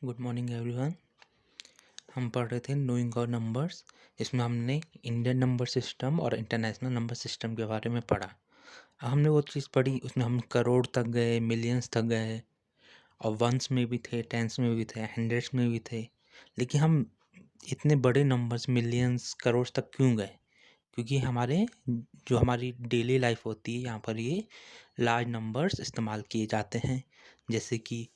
Good morning everyone. हम पढ़ रहे थे नोइंग और नंबर्स। इसमें हमने इंडियन नंबर सिस्टम और इंटरनेशनल नंबर सिस्टम के बारे में पढ़ा। अब हमने वो चीज़ पढ़ी, उसमें हम करोड़ तक गए, मिलियंस तक गए, और वंस में भी थे, टेंस में भी थे, हंड्रेड्स में भी थे। लेकिन हम इतने बड़े नंबर्स, मिलियंस, करोड़ तक क्यों गए? क्योंकि हमारी डेली लाइफ होती है, यहाँ पर ये लार्ज नंबर्स इस्तेमाल किए जाते हैं। जैसे कि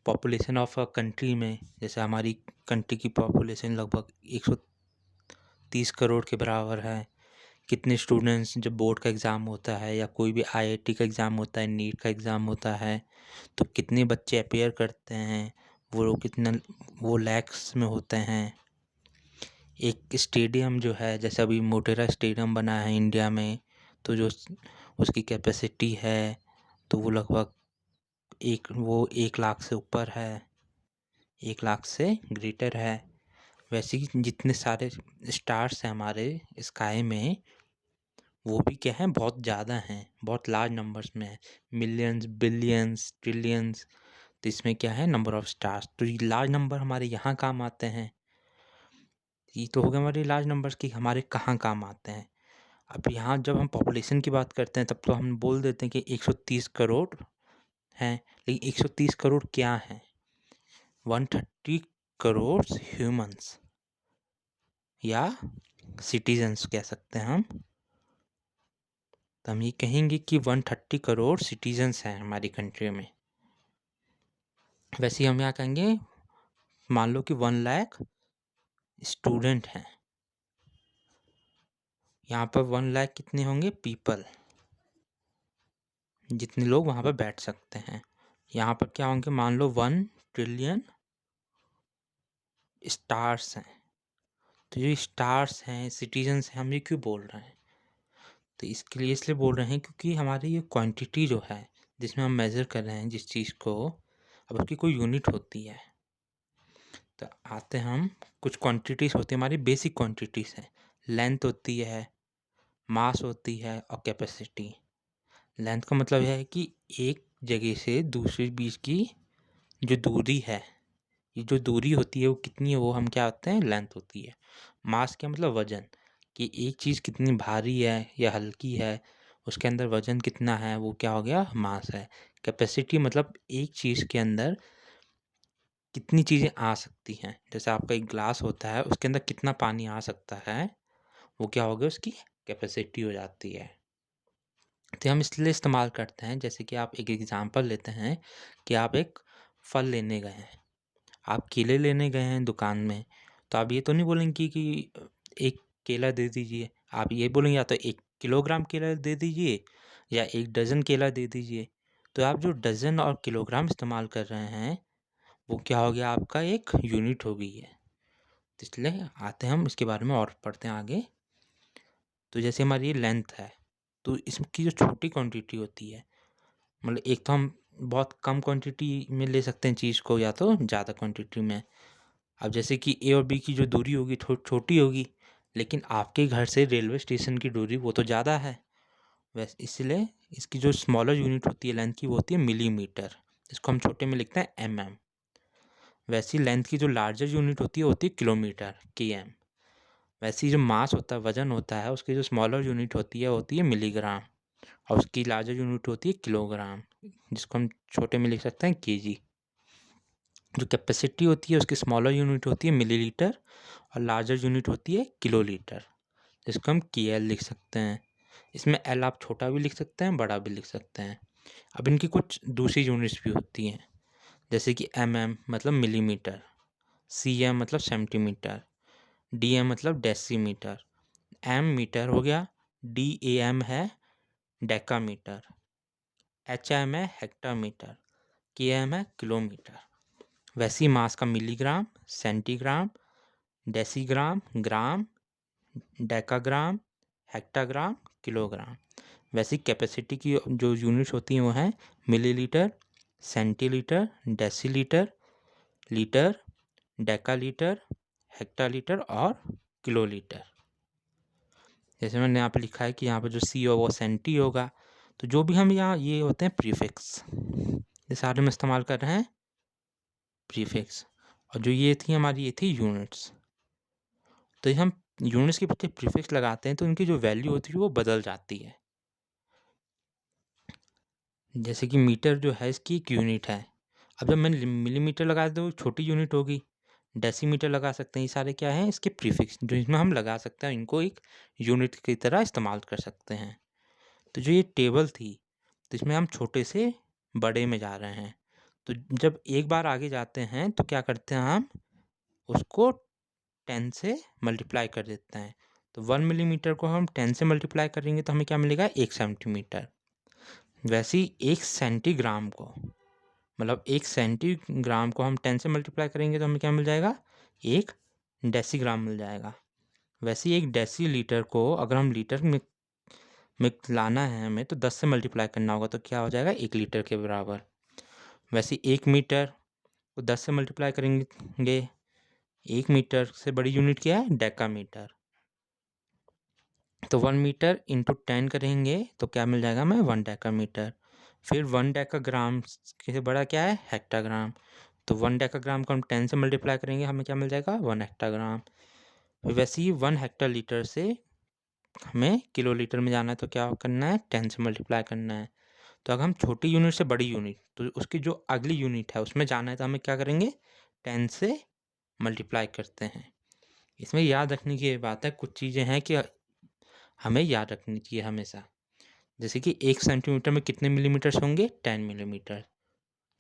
पॉपुलेशन ऑफ अ कंट्री में, जैसे हमारी कंट्री की पॉपुलेशन लगभग 130 करोड़ के बराबर है। कितने स्टूडेंट्स, जब बोर्ड का एग्ज़ाम होता है या कोई भी आईआईटी का एग्ज़ाम होता है, नीट का एग्ज़ाम होता है, तो कितने बच्चे अपेयर करते हैं, वो लैक्स में होते हैं। एक स्टेडियम जो है, जैसे अभी मोटेरा स्टेडियम बना है इंडिया में, तो जो उसकी कैपेसिटी है, तो वो लगभग 1 लाख से ऊपर है, 1 लाख से ग्रेटर है। वैसे ही जितने सारे स्टार्स हैं हमारे स्काई में, वो भी क्या है, बहुत ज़्यादा हैं, बहुत लार्ज नंबर्स में है। Millions, billions, trillions. तो इसमें क्या है, नंबर ऑफ स्टार्स। तो ये लार्ज नंबर हमारे यहाँ काम आते हैं। ये तो हो गया हमारे लार्ज नंबर्स की हमारे कहाँ काम आते हैं। अब यहाँ जब हम पॉपुलेशन की बात करते हैं, तब तो हम बोल देते हैं कि 130 करोड़ हैं। लेकिन 130 करोड़ क्या हैं? 130 करोड़ ह्यूमंस या सिटीजन्स कह सकते हैं हम। तो हम ये कहेंगे कि 130 करोड़ सिटीजन्स हैं हमारी कंट्री में। वैसे ही हम यहाँ कहेंगे, मान लो कि 1 लाख स्टूडेंट हैं। यहाँ पर 1 लाख कितने होंगे पीपल, जितने लोग वहाँ पर बैठ सकते हैं। यहाँ पर क्या होंगे, मान लो 1 ट्रिलियन स्टार्स हैं। तो जो स्टार्स हैं, सिटीजन्स हैं, हम ये क्यों बोल रहे हैं? तो इसके लिए इसलिए बोल रहे हैं क्योंकि हमारी ये क्वांटिटी जो है, जिसमें हम मेज़र कर रहे हैं जिस चीज़ को, अब उसकी कोई यूनिट होती है। तो आते हम, कुछ क्वांटिटीज़ होती है हमारी, बेसिक क्वांटिटीज़ हैं। लेंथ होती है, मास होती है, और कैपेसिटी। लेंथ का मतलब है कि एक जगह से दूसरे बीच की जो दूरी है, ये जो दूरी होती है वो कितनी है, वो हम क्या होते हैं, लेंथ होती है। मास क्या मतलब वजन, कि एक चीज़ कितनी भारी है या हल्की है, उसके अंदर वजन कितना है, वो क्या हो गया, मास है। कैपेसिटी मतलब एक चीज़ के अंदर कितनी चीज़ें आ सकती हैं। जैसे आपका एक ग्लास होता है, उसके अंदर कितना पानी आ सकता है, वो क्या हो गया, उसकी कैपेसिटी हो जाती है। तो हम इसलिए इस्तेमाल करते हैं, जैसे कि आप एक एग्ज़ाम्पल लेते हैं कि आप एक फल लेने गए हैं, आप केले लेने गए हैं दुकान में। तो आप ये तो नहीं बोलेंगे कि एक केला दे दीजिए, आप ये बोलेंगे या तो 1 किलोग्राम केला दे दीजिए या 1 डज़न केला दे दीजिए। तो आप जो डज़न और किलोग्राम इस्तेमाल कर रहे हैं, वो क्या हो गया, आपका एक यूनिट हो गई है। तो इसलिए आते हैं हम इसके बारे में और पढ़ते हैं आगे। तो जैसे हमारी ये लेंथ है, तो इसकी जो छोटी क्वांटिटी होती है, मतलब एक तो हम बहुत कम क्वांटिटी में ले सकते हैं चीज़ को, या तो ज़्यादा क्वांटिटी में। अब जैसे कि ए और बी की जो दूरी होगी छोटी होगी, लेकिन आपके घर से रेलवे स्टेशन की दूरी वो तो ज़्यादा है। वैसे इसलिए इसकी जो स्मॉलर यूनिट होती है लेंथ की, वो होती है मिलीमीटर। इसको हम छोटे में लिखते हैं mm। वैसी लेंथ की जो लार्जर यूनिट होती है किलोमीटर, km। वैसे ही जो मास होता है, वजन होता है, उसकी जो स्मॉलर यूनिट होती है मिलीग्राम, और उसकी लार्जर यूनिट होती है किलोग्राम, जिसको हम छोटे में लिख सकते हैं केजी। जो कैपेसिटी होती है, उसकी स्मॉलर यूनिट होती है मिलीलीटर, और लार्जर यूनिट होती है किलोलीटर, जिसको हम KL लिख सकते हैं। इसमें L आप छोटा भी लिख सकते हैं, बड़ा भी लिख सकते हैं। अब इनकी कुछ दूसरी यूनिट्स भी होती हैं, जैसे कि mm मतलब मिलीमीटर, cm मतलब सेंटीमीटर, dm मतलब डेसीमीटर, m मीटर हो गया, dam है डेकामीटर, hm है हेक्टामीटर, km है किलोमीटर। वैसी मास का मिलीग्राम, सेंटीग्राम, डेसीग्राम, ग्राम, डेकाग्राम, हेक्टाग्राम, किलोग्राम। वैसी कैपेसिटी की जो यूनिट्स होती हैं वो हैं मिलीलीटर, सेंटीलीटर, डेसीलीटर, लीटर, डेकालीटर, हेक्टालीटर और किलोलीटर। जैसे मैंने यहाँ पे लिखा है कि यहाँ पे जो सी हो वो सेंटी होगा। तो जो भी हम यहाँ ये होते हैं प्रीफिक्स, ये सारे में इस्तेमाल कर रहे हैं प्रीफिक्स। और जो ये थी हमारी, ये थी यूनिट्स। तो ये हम यूनिट्स के पीछे प्रीफिक्स लगाते हैं तो उनकी जो वैल्यू होती है वो बदल जाती है। जैसे कि मीटर जो है इसकी एक यूनिट है। अब जब मैं मिलीमीटर लगा दूँ छोटी यूनिट होगी। डेसीमीटर लगा सकते हैं, ये सारे क्या हैं इसके प्रीफिक्स जो इसमें हम लगा सकते हैं, इनको एक यूनिट की तरह इस्तेमाल कर सकते हैं। तो जो ये टेबल थी, तो इसमें हम छोटे से बड़े में जा रहे हैं। तो जब एक बार आगे जाते हैं तो क्या करते हैं, हम उसको 10 से मल्टीप्लाई कर देते हैं। तो 1 मिलीमीटर को हम 10 से मल्टीप्लाई करेंगे तो हमें क्या मिलेगा, 1 सेंटीमीटर। वैसे ही 1 सेंटीग्राम को, मतलब 1 सेंटीग्राम को हम 10 से मल्टीप्लाई करेंगे तो हमें क्या मिल जाएगा, 1 डेसीग्राम मिल जाएगा। वैसे ही 1 डेसीलीटर को अगर हम लीटर में लाना है हमें तो 10 से मल्टीप्लाई करना होगा तो क्या हो जाएगा, 1 लीटर के बराबर। वैसे 1 मीटर को 10 से मल्टीप्लाई करेंगे, 1 मीटर से बड़ी यूनिट क्या है, डेकामीटर। तो 1 मीटर इंटू 10 करेंगे तो क्या मिल जाएगा हमें, 1 डेकामीटर। फिर 1 डेकाग्राम से बड़ा क्या है, हेक्टाग्राम। तो 1 डेकाग्राम को हम 10 से मल्टीप्लाई करेंगे, हमें क्या मिल जाएगा, 1 हेक्टाग्राम। वैसे ही 1 हेक्टालीटर से हमें किलोलीटर में जाना है तो क्या करना है, 10 से मल्टीप्लाई करना है। तो अगर हम छोटी यूनिट से बड़ी यूनिट, तो उसकी जो अगली यूनिट है उसमें जाना है तो हमें क्या करेंगे, 10 से मल्टीप्लाई करते हैं। इसमें याद रखने की ये बात है, कुछ चीज़ें हैं कि हमें याद रखनी चाहिए हमेशा। जैसे कि 1 सेंटीमीटर में कितने मिलीमीटर्स होंगे, 10 मिलीमीटर।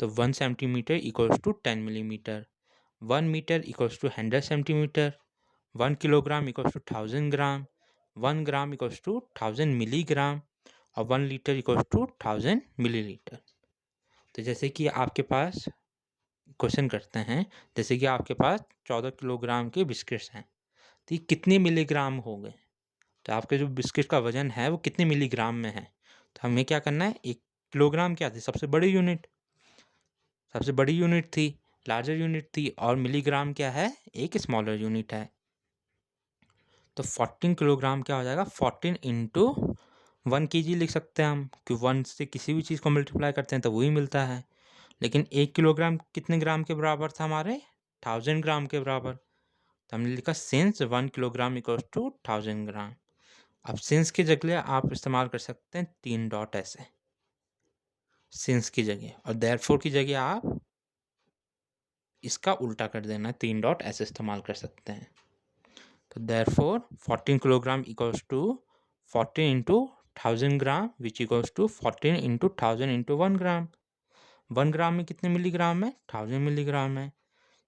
तो 1 centimetre equals to 10 millimetre. 1 metre equals to 100 centimetre. 1 kilogram equals to 1000 gram. 1 gram equals to 1000 milligram. और 1 लीटर इक्वल्स टू 1000 मिलीलीटर। तो जैसे कि आपके पास क्वेश्चन करते हैं, जैसे कि आपके पास 14 किलोग्राम के बिस्किट्स हैं, तो ये कितने मिलीग्राम हो गए। तो आपके जो बिस्किट का वजन है वो कितने मिलीग्राम में है। तो हमें क्या करना है, 1 किलोग्राम क्या थी, सबसे बड़ी यूनिट, सबसे बड़ी यूनिट थी, लार्जर यूनिट थी, और मिलीग्राम क्या है, एक स्मॉलर यूनिट है। तो 14 किलोग्राम क्या हो जाएगा, 14 इंटू 1 kg लिख सकते हैं हम, क्योंकि 1 से किसी भी चीज़ को मल्टीप्लाई करते हैं तो वही मिलता है। लेकिन 1 किलोग्राम कितने ग्राम के बराबर था हमारे, 1000 ग्राम के बराबर। तो हमने लिखा सिंस 1 किलोग्राम इक्वल्स टू 1000 ग्राम। अब सिंस की जगह आप इस्तेमाल कर सकते हैं 3 डॉट ऐसे, सिंस की जगह, और देयरफॉर की जगह आप इसका उल्टा कर देना, 3 डॉट ऐसे इस्तेमाल कर सकते हैं। तो therefore 14 kilogram equals to 14 into 1000 gram which equals to 14 into 1000 into 1 gram. 1 gram में कितने मिलीग्राम है, 1000 मिलीग्राम है।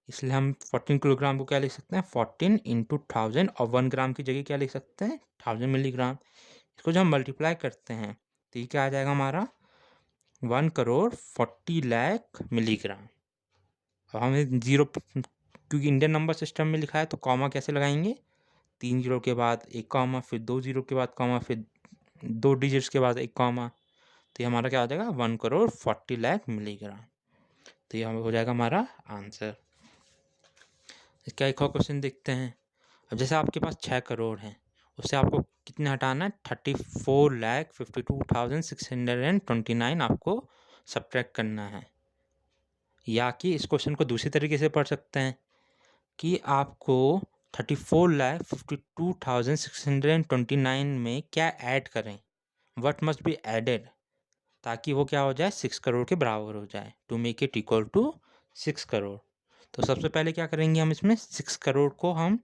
इसलिए हम 14 किलोग्राम को क्या लिख सकते हैं, 14 इंटू 1000, और 1 ग्राम की जगह क्या लिख सकते हैं, 1000 मिलीग्राम। इसको जब हम मल्टीप्लाई करते हैं तो ये क्या आ जाएगा हमारा, 1 करोड़ 40 लाख मिलीग्राम। अब हमें जीरो, क्योंकि इंडियन नंबर सिस्टम में लिखा है तो कॉमा कैसे लगाएंगे, 3 जीरो के बाद एक कॉमा, फिर 2 जीरो के बाद कॉमा, फिर 2 डिजिट्स के बाद एक कॉमा। तो ये हमारा क्या हो जाएगा, 1 करोड़ 40 लाख मिलीग्राम। तो ये हो जाएगा हमारा आंसर। इसका एक और क्वेश्चन देखते हैं। अब जैसे आपके पास 6 करोड़ हैं, उससे आपको कितने हटाना है, 34,52,629 आपको सब्ट्रैक्ट करना है। या कि इस क्वेश्चन को दूसरी तरीके से पढ़ सकते हैं कि आपको 34,52,629 में क्या ऐड करें, वट मस्ट बी एडेड, ताकि वो क्या हो जाए, 6 करोड़ के बराबर हो जाए, to make it equal to 6 crore. तो सबसे पहले क्या करेंगे, हम इसमें 6 करोड़ को हम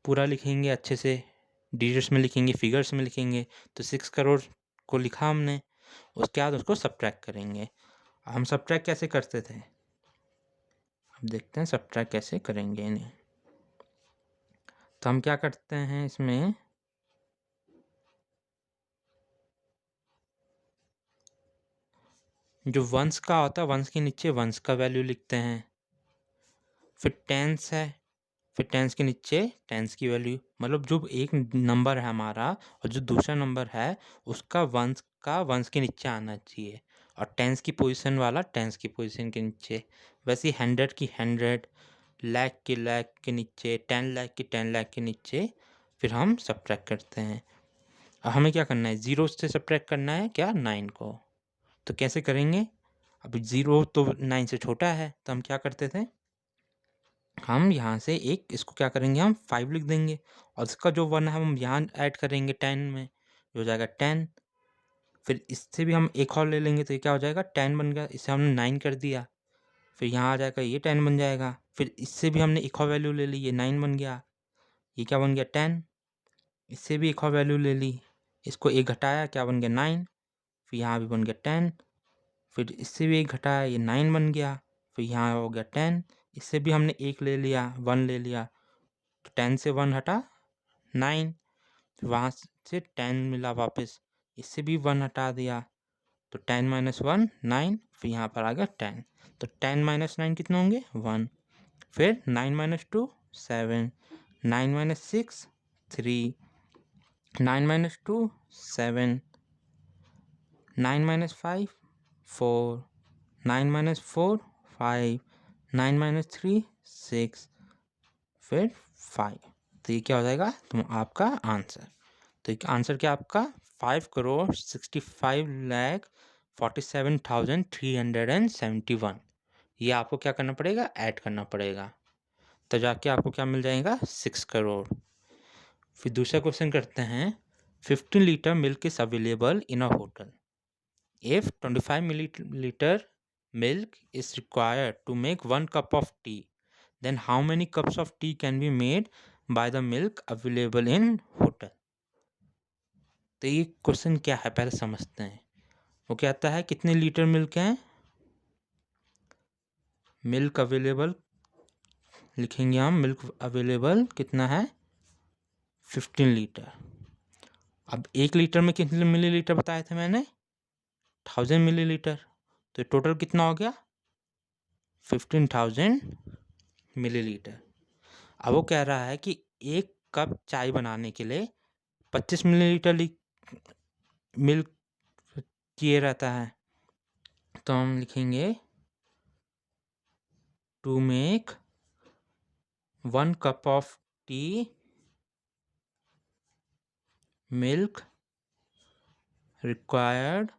पूरा लिखेंगे अच्छे से, डिजिट्स में लिखेंगे, फिगर्स में लिखेंगे। तो 6 करोड़ को लिखा हमने, उसके बाद उसको सब्ट्रैक्ट करेंगे। हम सब्ट्रैक्ट कैसे करते थे, अब देखते हैं सब्ट्रैक्ट कैसे करेंगे इन्हें। तो हम क्या करते हैं, इसमें जो वंस का होता है, वंस के नीचे वंस का वैल्यू लिखते हैं। फिर टेंस है, फिर टेंस के नीचे टेंस की वैल्यू, मतलब जो एक नंबर है हमारा और जो दूसरा नंबर है उसका वंस के नीचे आना चाहिए, और टेंस की पोजीशन वाला टेंस की पोजीशन के नीचे। वैसे ही 100 की 100, लाख के नीचे, 10 लाख की 10 लाख के नीचे, फिर हम सब्ट्रैक्ट करते हैं। अब हमें क्या करना है, 0 से सब्ट्रैक्ट करना है क्या, 9 को। तो कैसे करेंगे, अब 0 तो 9 से छोटा है तो हम क्या करते थे, हम यहाँ से इसको क्या करेंगे, हम 5 लिख देंगे और इसका जो 1 है हम यहाँ ऐड करेंगे 10 में, जो हो जाएगा 10। फिर इससे भी हम एक और ले लेंगे तो ये क्या हो जाएगा, 10 बन गया। इसे हमने 9 कर दिया, फिर यहाँ आ जाएगा ये 10 बन जाएगा। फिर इससे भी हमने एक और वैल्यू ले ली, ये 9 बन गया। ये क्या बन गया, 10। इससे भी एक और वैल्यू ले ली, इसको एक घटाया, क्या बन गया, 9। फिर यहाँ भी बन गया 10। फिर इससे भी एक घटाया, ये 9 बन गया। फिर यहाँ हो गया 10। इससे भी हमने एक ले लिया, 1 ले लिया, तो 10 से 1 हटा 9। फिर वहाँ से 10 मिला वापस, इससे भी 1 हटा दिया, तो 10 माइनस 1 9। फिर यहाँ पर आ गया 10, तो 10 माइनस 9 कितने होंगे, 1। फिर 9 minus 2 7, 9 minus 6 3, 9 minus 2 7, 9 minus 5 4, 9 minus 4 5, 9 minus 3 6, फिर 5। तो ये क्या हो जाएगा, तुम आपका आंसर। तो आंसर क्या आपका, 5,65,47,371। ये आपको क्या करना पड़ेगा, ऐड करना पड़ेगा, तो जाके आपको क्या मिल जाएगा, 6 करोड़। फिर दूसरा क्वेश्चन करते हैं, 15 litre milk is available in a hotel. If 25 milliliter milk is required to make 1 cup of tea, then how many cups of tea can be made by the milk available in hotel? तो ये question क्या है पहले समझते हैं। वो कहता है कितने लीटर मिल्क है, मिल्क अवेलेबल लिखेंगे हम, मिल्क अवेलेबल कितना है, 15 लीटर। अब 1 लीटर में कितने मिलीलीटर बताए थे मैंने, 1000 मिलीलीटर, तो टोटल कितना हो गया, 15,000 मिलीलीटर। अब वो कह रहा है कि 1 कप चाय बनाने के लिए 25 मिलीलीटर मिल्क चाहिए रहता है, तो हम लिखेंगे to make 1 cup of tea milk required